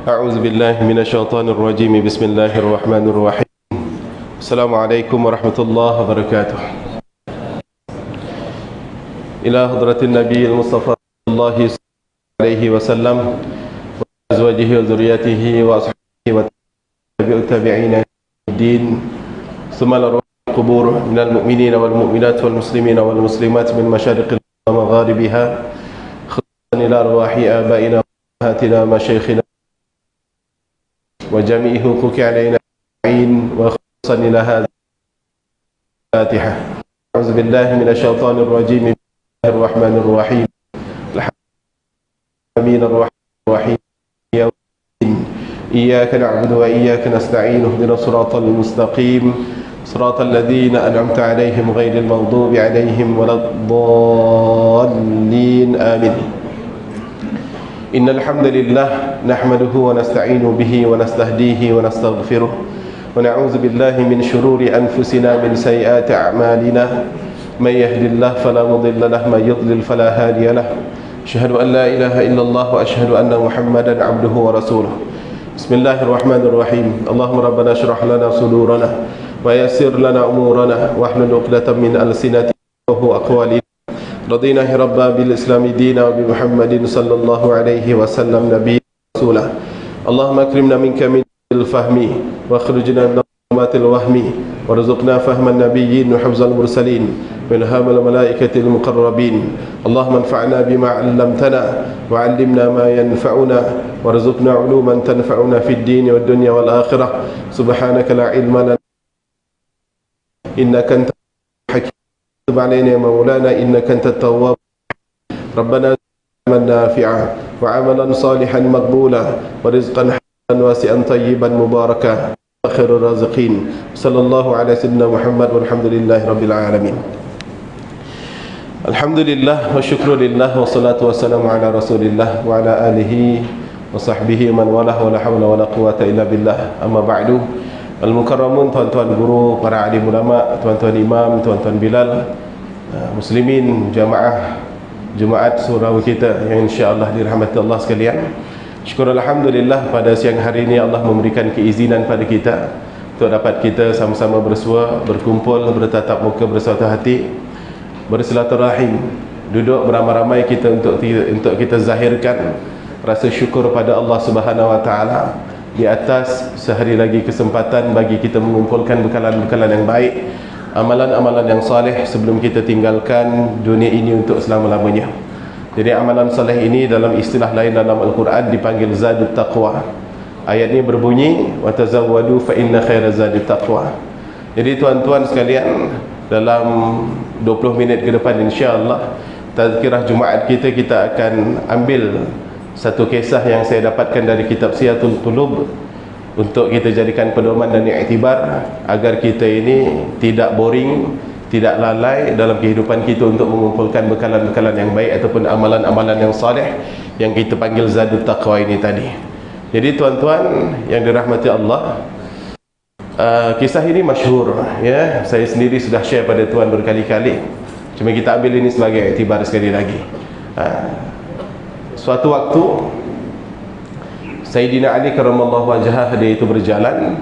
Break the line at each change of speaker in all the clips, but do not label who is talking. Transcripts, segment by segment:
A'udzu billahi minasyaitonir rajim. Bismillahirrahmanirrahim. Assalamualaikum warahmatullahi wabarakatuh. Ila hadratin nabiyil mustafa sallallahu alaihi wasallam wa azwajihi wa dzurriyyatihi wa ashabihi wa tabi'ina din thumma al-qubur minal mu'minina wal mu'minat wal muslimina wal muslimat min masyariqil wa magharibiha khassan ila arwahi abaina wa ummahatina masyayikhina وجميع حقوق علينا وخصوصا إلى هذا الفاتحة. أعوذ بالله من الشيطان الرجيم. بسم الله الرحمن الرحيم. الحمد الرحيم. إياك نعبد وإياك نستعين. اهدنا الصراط المستقيم صراط الذين أنعمت عليهم غير المغضوب عليهم ولا الضالين. آمين. إن الحمد لله نحمده ونستعين به ونستهديه ونستغفره ونعوذ بالله من شرور أنفسنا من سيئات أعمالنا من يهد الله فلا مضل له من يضلل فلا هادي له أشهد أن لا إله إلا الله وأشهد أن محمدا عبده ورسوله. بسم الله الرحمن الرحيم. اللهم ربنا اشرح لنا صدورنا ويسر لنا أمورنا واحلل عقدة من ألسنتنا وهو أقوالنا. رضينا ربا بالإسلام دينا وبمحمد صلى الله عليه وسلم نبيا رسولا. اللهم أكرمنا منك من الفهم واخرجنا من ظلمات الوهم وارزقنا فهم النبيين وحفظ المرسلين من هم الملائكة المقربين. اللهم انفعنا بما علمتنا وعلمنا ما ينفعنا وارزقنا علوما تنفعنا في الدين والدنيا والآخرة. سبحانك لا علم لنا إنك أنت الحكيم. تب علينا يا مولانا إنك أنت التواب. ربنا علما نافعا وعملا صالحا مقبولا ورزقا حسنا واسعا طيبا مباركا خير الرازقين. صلى الله على سيدنا محمد والحمد لله رب العالمين. الحمد لله والشكر لله والصلاة والسلام على رسول الله وعلى آله وصحبه من والاه ولا حول ولا قوة إلا بالله. أما بعد. Al-Mukarramun, tuan-tuan guru, para alim ulama, tuan-tuan imam, tuan-tuan bilal, muslimin, jamaah Jumaat surau kita yang insya-Allah dirahmati Allah sekalian. Syukur alhamdulillah pada siang hari ini Allah memberikan keizinan pada kita untuk dapat kita sama-sama bersua, berkumpul, bertatap muka, bersatu hati, bersilaturahim, duduk beramai-ramai kita untuk kita zahirkan rasa syukur pada Allah Subhanahu wa taala di atas sehari lagi kesempatan bagi kita mengumpulkan bekalan-bekalan yang baik, amalan-amalan yang saleh sebelum kita tinggalkan dunia ini untuk selama-lamanya. Jadi amalan saleh ini dalam istilah lain dalam Al-Quran dipanggil zadut taqwa. Ayat ini berbunyi wa tazawwadu fa inna khaira zadut taqwa. Jadi tuan-tuan sekalian, dalam 20 minit ke depan insya-Allah tazkirah Jumaat kita akan ambil satu kisah yang saya dapatkan dari kitab Siyatul Qulub untuk kita jadikan pedoman dan iktibar agar kita ini tidak boring, tidak lalai dalam kehidupan kita untuk mengumpulkan bekalan-bekalan yang baik ataupun amalan-amalan yang saleh yang kita panggil zadut taqwa ini tadi. Jadi tuan-tuan yang dirahmati Allah, kisah ini masyhur ya. Saya sendiri sudah share pada tuan berkali-kali. Cuma kita ambil ini sebagai iktibar sekali lagi. Suatu waktu Sayyidina Ali karramallahu wajhah dia itu berjalan,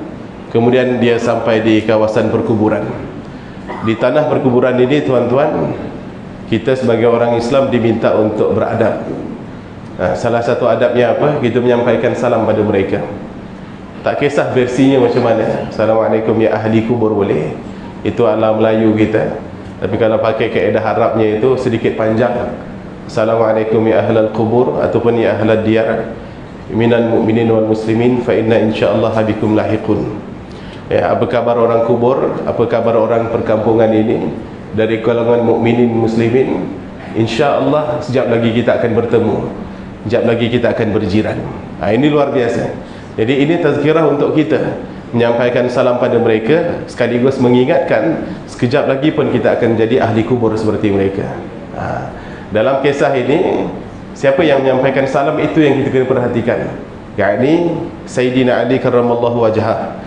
kemudian dia sampai di kawasan perkuburan. Di tanah perkuburan ini tuan-tuan, kita sebagai orang Islam diminta untuk beradab. Salah satu adabnya apa? Kita menyampaikan salam pada mereka. Tak kisah versinya macam mana. Assalamualaikum ya ahli kubur boleh. Itu ala Melayu kita. Tapi kalau pakai kaedah Arabnya itu sedikit panjang. Assalamualaikum ya ahlal kubur ataupun ya ahlal diyar minal mu'minin wal muslimin fa inna insyaallah bikum lahiqun. Ya, apa kabar orang kubur, apa kabar orang perkampungan ini dari kalangan mukminin muslimin, insyaallah sekejap lagi kita akan bertemu, sekejap lagi kita akan berjiran. Ini luar biasa. Jadi ini tazkirah untuk kita menyampaikan salam pada mereka sekaligus mengingatkan sekejap lagi pun kita akan jadi ahli kubur seperti mereka. Dalam kisah ini, siapa yang menyampaikan salam itu yang kita kena perhatikan. yakni Sayyidina Ali karramallahu wajhah.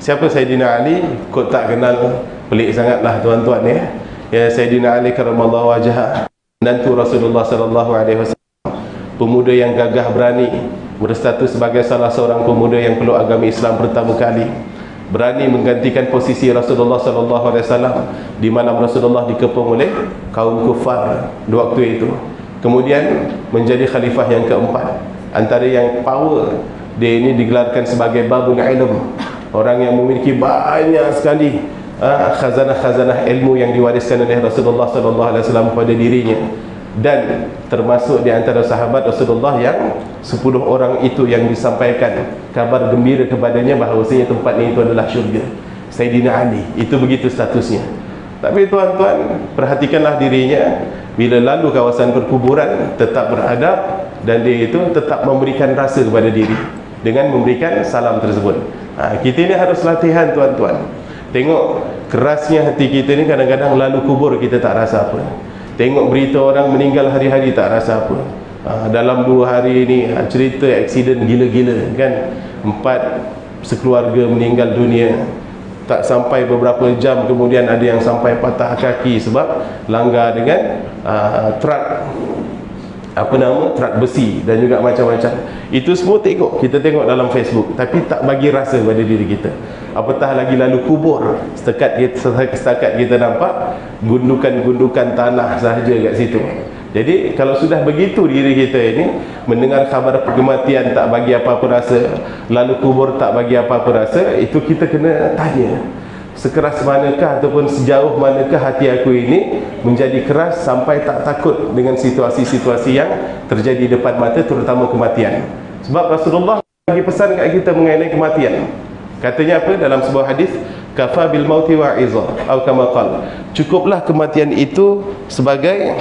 Siapa Sayyidina Ali? Kau tak kenal, pelik sangatlah tuan-tuan ya. Ya, Sayyidina Ali karramallahu wajhah, menantu Rasulullah sallallahu alaihi wasallam, pemuda yang gagah berani, berstatus sebagai salah seorang pemuda yang peluk agama Islam pertama kali, berani menggantikan posisi Rasulullah sallallahu alaihi wasallam di mana Rasulullah dikepung oleh kaum kufar di waktu itu. Kemudian menjadi khalifah yang keempat. Antara yang power dia ini digelarkan sebagai babul ilm, orang yang memiliki banyak sekali khazanah-khazanah ilmu yang diwariskan oleh Rasulullah sallallahu alaihi wasallam pada dirinya. Dan termasuk di antara sahabat Rasulullah yang 10 orang itu yang disampaikan kabar gembira kepadanya bahawasanya tempatnya itu adalah syurga. Sayyidina Ali, itu begitu statusnya. Tapi tuan-tuan, perhatikanlah dirinya, bila lalu kawasan perkuburan tetap beradab, dan dia itu tetap memberikan rasa kepada diri dengan memberikan salam tersebut. Kita ini harus latihan tuan-tuan. Tengok kerasnya hati kita ni, kadang-kadang lalu kubur kita tak rasa apa. Tengok berita orang meninggal hari-hari tak rasa apa. Dalam 2 hari ni cerita aksiden gila-gila kan, 4 sekeluarga meninggal dunia. Tak sampai beberapa jam kemudian ada yang sampai patah kaki sebab langgar dengan truk, truk besi dan juga macam-macam. Itu semua kita tengok dalam Facebook, tapi tak bagi rasa pada diri kita. Apatah lagi lalu kubur, setakat kita nampak gundukan-gundukan tanah sahaja kat situ. Jadi kalau sudah begitu diri kita ini, mendengar khabar kematian tak bagi apa-apa rasa, lalu kubur tak bagi apa-apa rasa, itu kita kena tanya, sekeras manakah ataupun sejauh manakah hati aku ini menjadi keras sampai tak takut dengan situasi-situasi yang terjadi depan mata, terutama kematian. Sebab Rasulullah bagi pesan kat kita mengenai kematian. Katanya apa dalam sebuah hadis? Kafa bil mauti wa'izah, atau kama qala, cukuplah kematian itu sebagai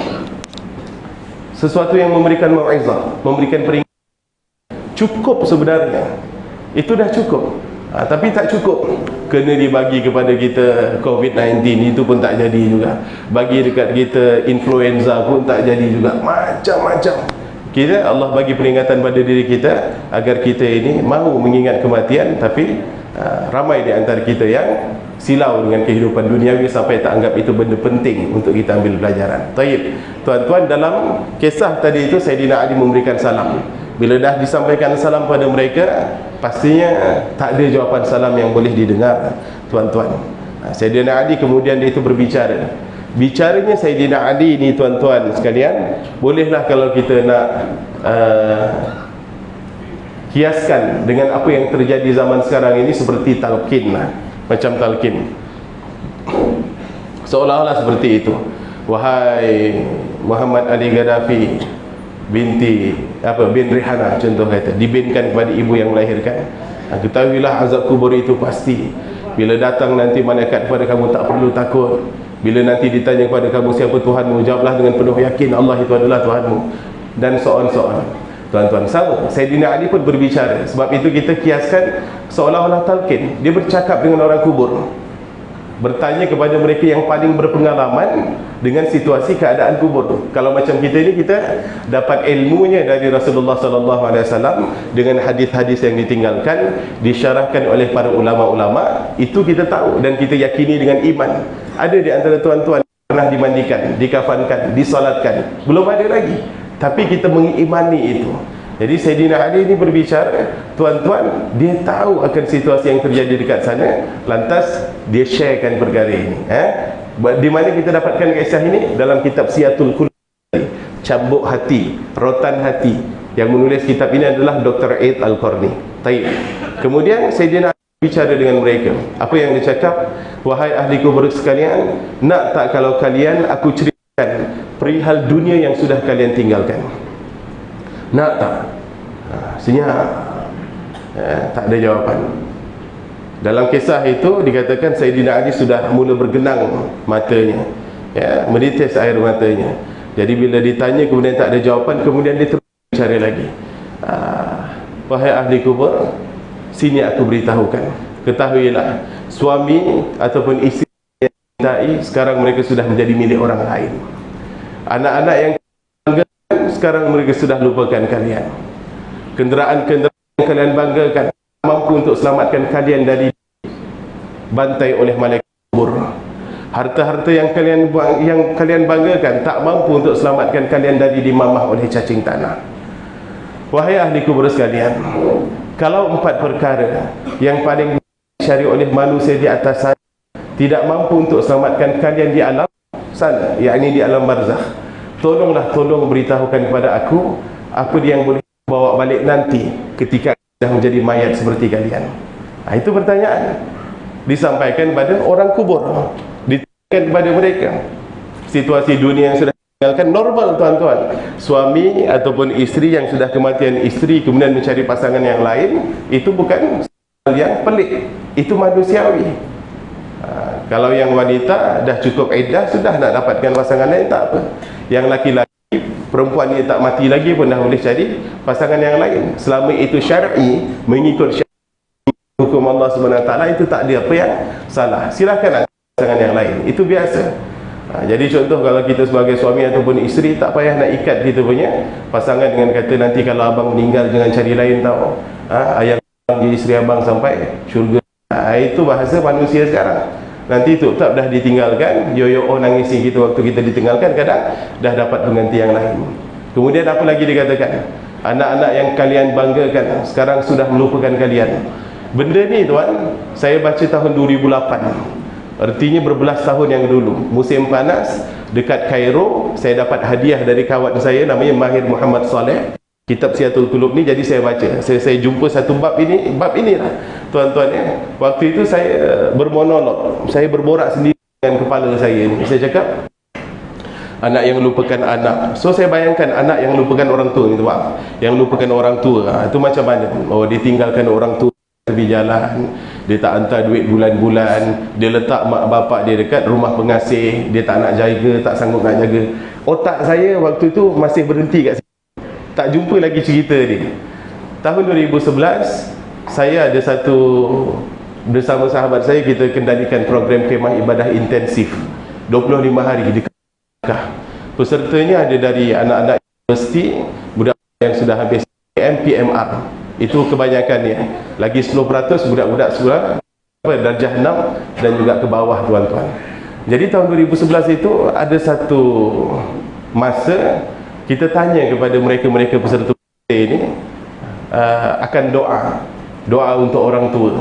sesuatu yang memberikan mau'izah, memberikan peringatan. Cukup sebenarnya, itu dah cukup. Tapi tak cukup, kena dibagi kepada kita COVID-19, itu pun tak jadi juga. Bagi dekat kita influenza pun tak jadi juga. Macam-macam. Allah bagi peringatan pada diri kita agar kita ini mahu mengingat kematian. Tapi ramai di antara kita yang silau dengan kehidupan duniawi sampai tak anggap itu benda penting untuk kita ambil pelajaran. Taib, tuan-tuan, dalam kisah tadi itu Sayyidina Ali memberikan salam. Bila dah disampaikan salam pada mereka, pastinya tak ada jawapan salam yang boleh didengar, tuan-tuan. Sayyidina Ali kemudian dia itu berbicara. Bicaranya Sayyidina Ali ni, tuan-tuan sekalian, bolehlah kalau kita nak kiaskan dengan apa yang terjadi zaman sekarang ini seperti talqin lah. Macam talqin, seolah-olah seperti itu. Wahai Muhammad Ali Gaddafi bin Rihanna, contoh kata, dibinkan kepada ibu yang melahirkan, ketahuilah azab kubur itu pasti. Bila datang nanti malaikat kepada kamu, tak perlu takut. Bila nanti ditanya kepada kamu siapa Tuhanmu, jawablah dengan penuh yakin Allah itu adalah Tuhanmu, dan so-on. Tuan-tuan, sama Sayyidina Ali pun berbicara. Sebab itu kita kiaskan seolah-olah talqin. Dia bercakap dengan orang kubur, bertanya kepada mereka yang paling berpengalaman dengan situasi keadaan kubur. Kalau macam kita ini, kita dapat ilmunya dari Rasulullah SAW dengan hadis-hadis yang ditinggalkan, disyarahkan oleh para ulama-ulama. Itu kita tahu dan kita yakini dengan iman. Ada di antara tuan-tuan pernah dimandikan, dikafankan, disolatkan, belum ada lagi, tapi kita mengimani itu. Jadi Sayyidina Ali ini berbicara, tuan-tuan, dia tahu akan situasi yang terjadi dekat sana, lantas dia sharekan perkara ini. Di mana kita dapatkan kisah ini? Dalam kitab Siyatul Qulub, Cambuk Hati, Rotan Hati. Yang menulis kitab ini adalah Dr. Aid Al-Qarni. Kemudian Sayyidina Ali bicara dengan mereka. Apa yang dia cakap? Wahai ahli kubur sekalian, nak tak kalau kalian aku ceritakan perihal dunia yang sudah kalian tinggalkan? Nak tak? Senyap. Tak ada jawapan. Dalam kisah itu dikatakan Sayyidina Ali sudah mula bergenang matanya, menitis air matanya. Jadi bila ditanya kemudian tak ada jawapan, kemudian dia terus bicara lagi. Wahai ahli kubur, sini aku beritahukan, ketahuilah, suami ataupun isteri yang cintai sekarang mereka sudah menjadi milik orang lain. Anak-anak yang sekarang mereka sudah lupakan kalian. Kenderaan-kenderaan yang kalian banggakan mampu untuk selamatkan kalian dari bantai oleh malaikat kubur. Harta-harta yang kalian banggakan tak mampu untuk selamatkan kalian dari dimamah oleh cacing tanah. Wahai ahli kubur sekalian, kalau 4 perkara yang paling dicari oleh manusia di atas sana tidak mampu untuk selamatkan kalian di alam sana, yakni di alam barzakh, tolong beritahukan kepada aku apa dia yang boleh bawa balik nanti ketika dah menjadi mayat seperti kalian. Itu pertanyaan disampaikan kepada orang kubur, ditanyakan kepada mereka. Situasi dunia yang sudah tinggalkan normal tuan-tuan, suami ataupun isteri yang sudah kematian isteri kemudian mencari pasangan yang lain, itu bukan hal yang pelik, itu manusiawi. Kalau yang wanita dah cukup iddah, sudah nak dapatkan pasangan lain, tak apa. Yang laki-laki, perempuan ni tak mati lagi pun dah boleh cari pasangan yang lain, selama itu syar'i, mengikut hukum Allah SWT, itu tak ada apa yang salah. Silakan pasangan yang lain, itu biasa. Jadi contoh, kalau kita sebagai suami ataupun isteri, tak payah nak ikat kita punya pasangan dengan kata nanti kalau abang meninggal jangan cari lain tau. Ayah jadi isteri abang sampai syurga. Itu bahasa manusia sekarang. Nanti tu tetap dah ditinggalkan, yo-yo nangis kita waktu kita ditinggalkan, kadang dah dapat pengganti yang lain. Kemudian apa lagi dikatakan? Anak-anak yang kalian banggakan sekarang sudah melupakan kalian. Benda ni tuan, saya baca tahun 2008. Artinya berbelas tahun yang dulu, musim panas dekat Kairo, saya dapat hadiah dari kawan saya namanya Mahir Muhammad Saleh, kitab Siatul Qulub ni. Jadi saya baca, saya jumpa satu bab ini lah tuan-tuan ya. Waktu itu saya bermonolog, saya berborak sendiri dengan kepala saya ni. Saya cakap anak yang lupakan anak. So saya bayangkan anak yang lupakan orang tua ni, tuan, yang lupakan orang tua, itu macam mana? Oh, ditinggalkan orang tua tepi jalan, dia tak hantar duit bulan-bulan, dia letak mak bapak dia dekat rumah pengasih, dia tak nak jaga, tak sanggup nak jaga. Otak saya waktu itu masih berhenti kat situ, tak jumpa lagi cerita ni. Tahun 2011 saya ada satu, bersama sahabat saya, kita kendalikan program kemah ibadah intensif 25 hari di Mekah. Pesertanya ada dari anak-anak universiti, budak yang sudah habis PMR, itu kebanyakannya. Lagi 10% budak-budak sekolah darjah 6 dan juga ke bawah tuan-tuan. Jadi tahun 2011 itu ada satu masa kita tanya kepada mereka peserta ini akan doa untuk orang tua.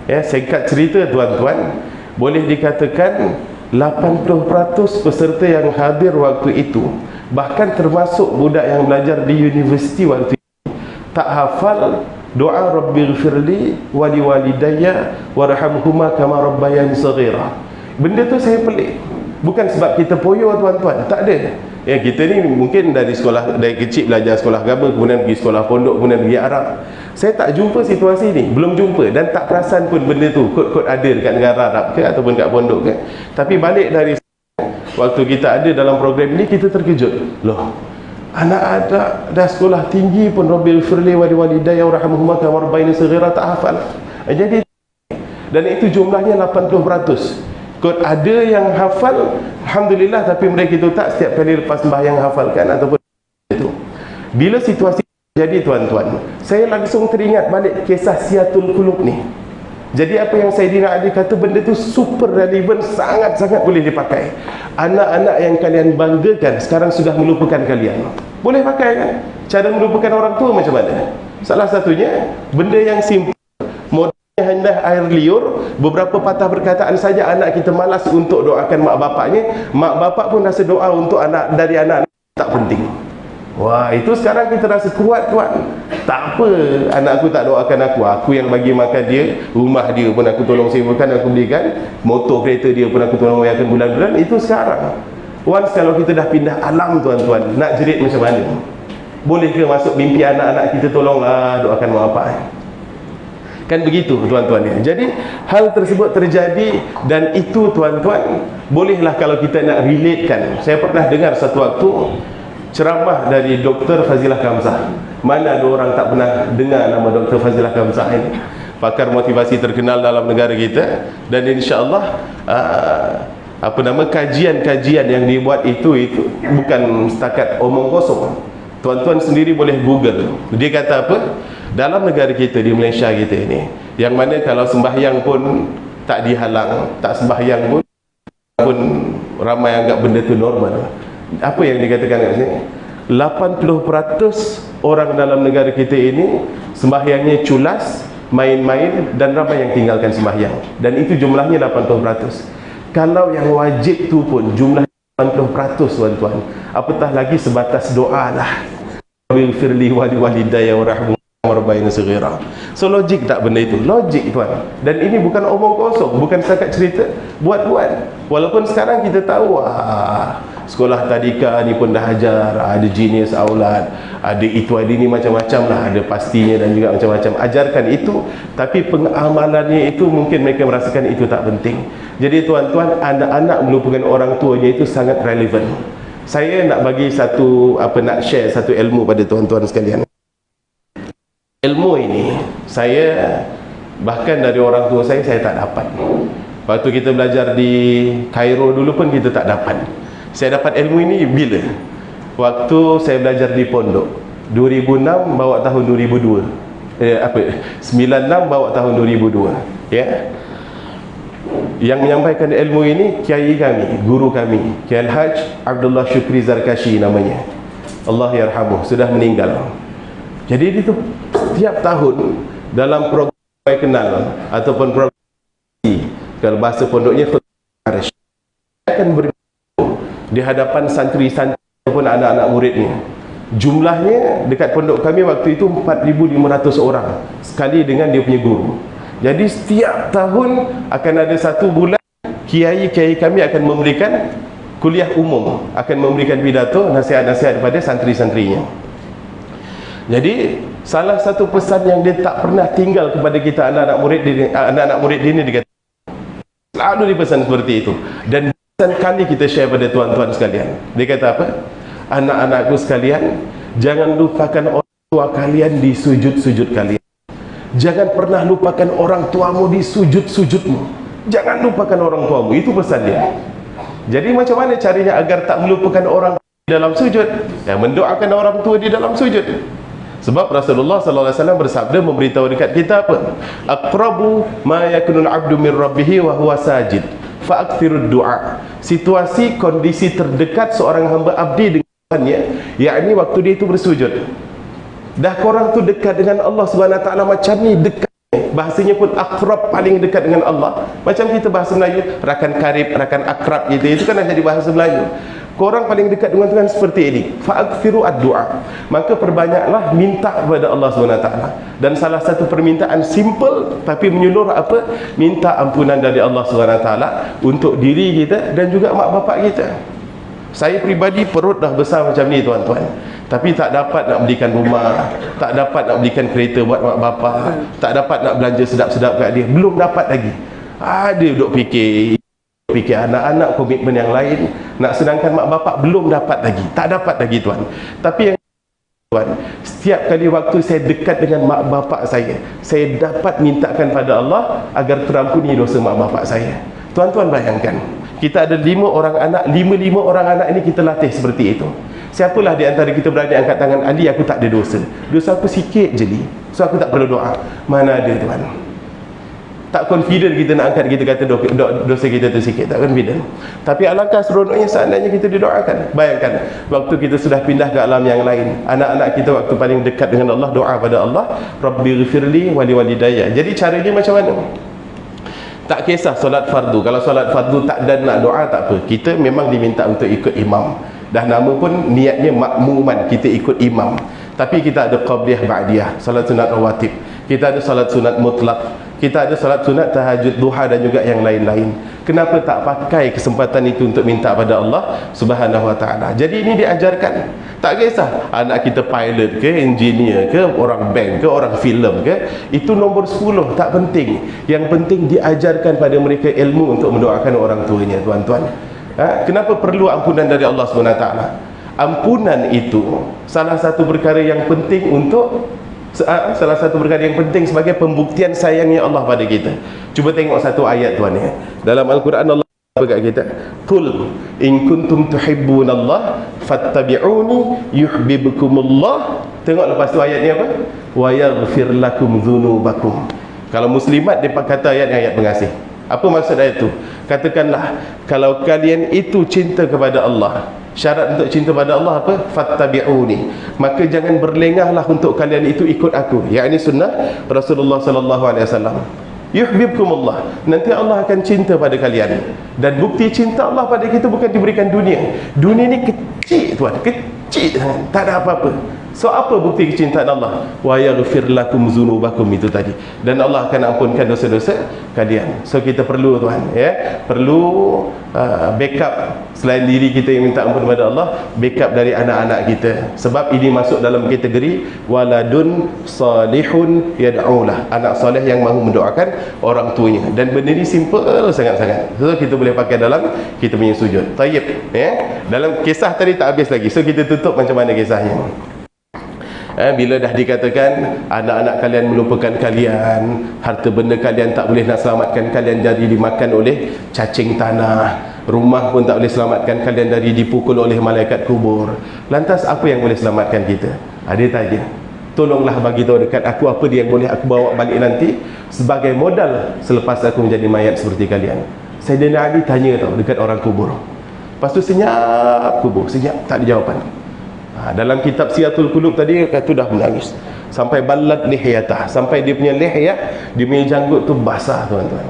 Ya, singkat cerita tuan-tuan, boleh dikatakan 80% peserta yang hadir waktu itu, bahkan termasuk budak yang belajar di universiti waktu itu, tak hafal doa Rabbighfirli wa liwalidayya warhamhuma kama rabbayani saghira. Benda tu saya pelik. Bukan sebab kita poyo tuan-tuan, tak ada. Ya, kita ni mungkin dari sekolah, dari kecil belajar sekolah agama, kemudian pergi sekolah pondok, kemudian pergi Arab. Saya tak jumpa situasi ni, belum jumpa, dan tak perasan pun benda tu kod-kod ada dekat negara Arab ke ataupun kat pondok ke. Tapi balik dari waktu kita ada dalam program ni, kita terkejut. Loh, anak-anak dah sekolah tinggi pun Rabbighfirli wa liwalidayya warhamhuma kama rabbayani saghira tak hafal. Jadi, dan itu jumlahnya 80%. Kod ada yang hafal, alhamdulillah, tapi mereka itu tak setiap kali lepas sembahyang hafalkan ataupun itu. Bila situasi jadi tuan-tuan, saya langsung teringat balik kisah Siatul Qulub ni. Jadi apa yang Saidina Ali kata, benda tu super relevan, sangat-sangat boleh dipakai. Anak-anak yang kalian banggakan sekarang sudah melupakan kalian. Boleh pakai kan? Cara melupakan orang tua macam mana? Salah satunya, benda yang simple, modalnya hendak air liur, beberapa patah perkataan saja anak kita malas untuk doakan mak bapaknya. Mak bapak pun rasa doa untuk anak dari anak tak penting. Wah, itu sekarang kita rasa kuat tuan. Tak apa anak aku tak doakan aku yang bagi makan dia, rumah dia pun aku tolong sewakan, aku belikan, motor kereta dia pun aku tolong bayarkan bulan-bulan. Itu sekarang. Once kalau kita dah pindah alam tuan-tuan, nak jerit macam mana? Boleh ke masuk mimpi anak-anak kita, tolonglah doakan mak bapak? Kan begitu tuan-tuan ya. Jadi hal tersebut terjadi, dan itu tuan-tuan, bolehlah kalau kita nak relatekan. Saya pernah dengar satu waktu ceramah dari Dr. Fazilah Kamsah. Mana ada orang tak pernah dengar nama Dr. Fazilah Kamsah ini? Pakar motivasi terkenal dalam negara kita. Dan insya-Allah kajian-kajian yang dibuat itu bukan setakat omong kosong. Tuan-tuan sendiri boleh Google. Dia kata apa? dalam negara kita di Malaysia kita ini, yang mana kalau sembahyang pun tak dihalang, tak sembahyang pun ramai anggap benda tu normal. Apa yang dikatakan kat sini? 80% orang dalam negara kita ini sembahyangnya culas, main-main, dan ramai yang tinggalkan sembahyang. Dan itu jumlahnya 80%. Kalau yang wajib tu pun jumlah 80%, tuan-tuan, apatah lagi sebatas doa lah. Firli wali walidayya warahmu warbaina saghira. So logik tak benda itu? Logik, tuan. Dan ini bukan omong kosong, bukan setakat cerita, buat-buat. Walaupun sekarang kita tahu sekolah tadika ni pun dah ajar, ada jenis aulad, ada itu, ada ini, macam-macam lah, ada pastinya dan juga macam-macam. Ajarkan itu, tapi pengamalannya itu mungkin mereka merasakan itu tak penting. Jadi tuan-tuan, anak-anak melupakan orang tuanya itu sangat relevan. Saya nak bagi nak share satu ilmu pada tuan-tuan sekalian. Ilmu ini saya bahkan dari orang tua saya tak dapat. Waktu kita belajar di Kairo dulu pun kita tak dapat. Saya dapat ilmu ini bila? Waktu saya belajar di pondok 2006 bawa tahun 2002. 96 bawa tahun 2002. Ya. Yang menyampaikan ilmu ini kiai kami, guru kami, Kiai Al-Haj Abdullah Syukri Zarkashi namanya. Allah yarhamuh, sudah meninggal. Jadi itu setiap tahun dalam program kenal ataupun program kalau bahasa pondoknya akan di hadapan santri-santri ataupun anak-anak muridnya. Jumlahnya dekat pondok kami waktu itu 4,500 orang sekali dengan dia punya guru. Jadi setiap tahun akan ada satu bulan kiai-kiai kami akan memberikan kuliah umum, akan memberikan pidato, nasihat-nasihat kepada santri-santrinya. Jadi salah satu pesan yang dia tak pernah tinggal kepada kita anak-anak murid ini dikata, selalu dipesan seperti itu. Dan pesan kali kita share pada tuan-tuan sekalian. Dia kata apa? Anak-anakku sekalian, jangan lupakan orang tua kalian di sujud-sujud kalian. Jangan pernah lupakan orang tuamu di sujud-sujudmu. Jangan lupakan orang tuamu. Itu pesan dia. Jadi macam mana caranya agar tak melupakan orang di dalam sujud? Ya, mendoakan orang tua di dalam sujud. Sebab Rasulullah sallallahu alaihi wasallam bersabda, memberitahu dekat kita apa? Aqrabu ma yakunul 'abdu min rabbih wa huwa sajid fa aktsirud du'a. Situasi kondisi terdekat seorang hamba abdi dengan Tuhannya, yakni waktu dia itu bersujud. Dah korang tu dekat dengan Allah Subhanahu Wa Taala macam ni, dekat. Bahasanya pun akrab, paling dekat dengan Allah. Macam kita bahasa Melayu, rakan karib, rakan akrab gitu. Itu kan dah jadi bahasa Melayu. Korang paling dekat dengan Tuhan seperti ini. Fa'akthiru ad-du'a. Maka perbanyaklah minta kepada Allah Subhanahu Wa Taala. Dan salah satu permintaan simple tapi menyeluruh apa? Minta ampunan dari Allah Subhanahu Wa Taala untuk diri kita dan juga mak bapak kita. Saya pribadi perut dah besar macam ni, tuan-tuan, tapi tak dapat nak belikan rumah, tak dapat nak belikan kereta buat mak bapak, tak dapat nak belanja sedap-sedap kat dia. Belum dapat lagi. Ada duk fikir anak-anak, komitmen yang lain, nak sedangkan mak bapak belum dapat lagi. Tak dapat lagi, tuan. Tapi yang tuan, setiap kali waktu saya dekat dengan mak bapak saya dapat mintakan pada Allah agar terampuni dosa mak bapak saya. Tuan-tuan bayangkan, kita ada 5 orang anak, 5 orang anak ini kita latih seperti itu. Siapalah di antara kita berani angkat tangan, Ali, aku tak ada dosa. Dosa aku sikit je, Li. So aku tak perlu doa. Mana ada, tuan. Tak confident kita nak angkat, kita kata dosa kita tu sikit. Tak confident. Tapi alangkah seronoknya seandainya kita didoakan. Bayangkan, waktu kita sudah pindah ke alam yang lain, anak-anak kita waktu paling dekat dengan Allah, doa pada Allah, Rabbighfirli wali walidayya. Jadi caranya macam mana? Tak kisah solat fardu. Kalau solat fardu tak dan nak doa, tak apa. Kita memang diminta untuk ikut imam. Dah nama pun niatnya makmuman, kita ikut imam. Tapi kita ada qabliyah ba'diyah, salat sunat rawatib. Kita ada salat sunat mutlak. Kita ada salat sunat tahajud duha dan juga yang lain-lain. Kenapa tak pakai kesempatan itu untuk minta pada Allah Subhanahu Wa Taala? Jadi ini diajarkan. Tak kisah anak kita pilot ke, engineer ke, orang bank ke, orang filem ke, itu nombor 10, tak penting. Yang penting diajarkan pada mereka ilmu untuk mendoakan orang tuanya, tuan-tuan. Kenapa perlu ampunan dari Allah Subhanahu Wa Taala? Ampunan itu salah satu perkara yang penting untuk salah satu perkara yang penting sebagai pembuktian sayangnya Allah pada kita. Cuba tengok satu ayat, tuan, ya. Dalam Al-Quran Allah apa kat kita? Qul in kuntum tuhibbunallah fattabi'uni yuhibbukumullah. Tengok lepas tu ayat ni apa? Wa yaghfir lakum dzunubakum. Kalau muslimat dia kata ayat ni ayat pengasih. Apa maksud ayat tu? Katakanlah kalau kalian itu cinta kepada Allah. Syarat untuk cinta pada Allah apa? Fattabi'uni. Maka jangan berlengahlah untuk kalian itu ikut aku. Yakni sunnah Rasulullah sallallahu alaihi wasallam. Yuhibbukumullah. Nanti Allah akan cinta pada kalian. Dan bukti cinta Allah pada kita bukan diberikan dunia. Dunia ni kecil tuan, kecil, tak ada apa-apa. So apa bukti kecintaan Allah? Wa yaghfir lakum dzunubakum, itu tadi. Dan Allah akan ampunkan dosa-dosa kalian. So kita perlu tuan, ya, perlu backup selain diri kita yang minta ampun kepada Allah, backup dari anak-anak kita. Sebab ini masuk dalam kategori waladun salihun yad'ulah, anak soleh yang mahu mendoakan orang tuanya. Dan benda ni simple sangat-sangat. So kita boleh pakai dalam kita punya sujud. Tayyib, ya. Dalam kisah tadi tak habis lagi. So kita tutup macam mana kisahnya. Bila dah dikatakan anak-anak kalian melupakan kalian, harta benda kalian tak boleh nak selamatkan kalian dari dimakan oleh cacing tanah, rumah pun tak boleh selamatkan kalian dari dipukul oleh malaikat kubur, lantas apa yang boleh selamatkan kita? Dia tanya, tolonglah bagi tahu dekat aku apa dia yang boleh aku bawa balik nanti sebagai modal selepas aku menjadi mayat seperti kalian. Sayyidina Ali tanya tau dekat orang kubur. Lepas tu senyap kubur, senyap, tak ada jawapan. Dalam kitab Siyatul Qulub tadi kata dah menangis sampai balat lihyatah, sampai dia punya lihyah, dia punya janggut tu basah tuan-tuan.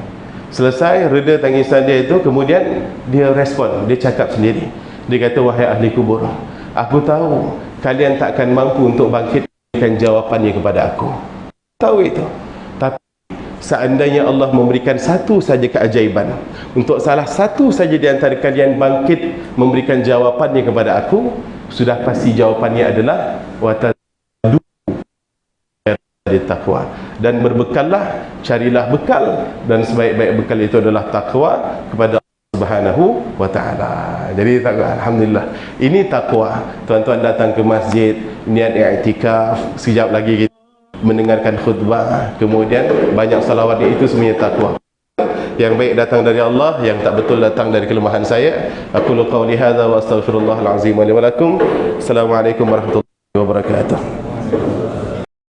Selesai reda tangisan dia itu, kemudian dia respon, dia cakap sendiri. Dia kata, wahai ahli kubur, aku tahu kalian takkan mampu untuk bangkitkan jawapannya kepada aku. Tahu itu. Tapi seandainya Allah memberikan satu saja keajaiban untuk salah satu saja di antara kalian bangkit memberikan jawapannya kepada aku, sudah pasti jawapannya adalah watadu taqwa, dan berbekallah, carilah bekal, dan sebaik-baik bekal itu adalah takwa kepada Allah Subhanahu wa taala. Jadi takwa, alhamdulillah, ini takwa. Tuan-tuan datang ke masjid niat i'tikaf, sekejap lagi kita mendengarkan khutbah, kemudian banyak salawat, itu semuanya takwa. Yang baik datang dari Allah, yang tak betul datang dari kelemahan saya. Aku qawli hadza wa astaghfirullahal azim wa li wa lakum. Assalamualaikum warahmatullahi wabarakatuh.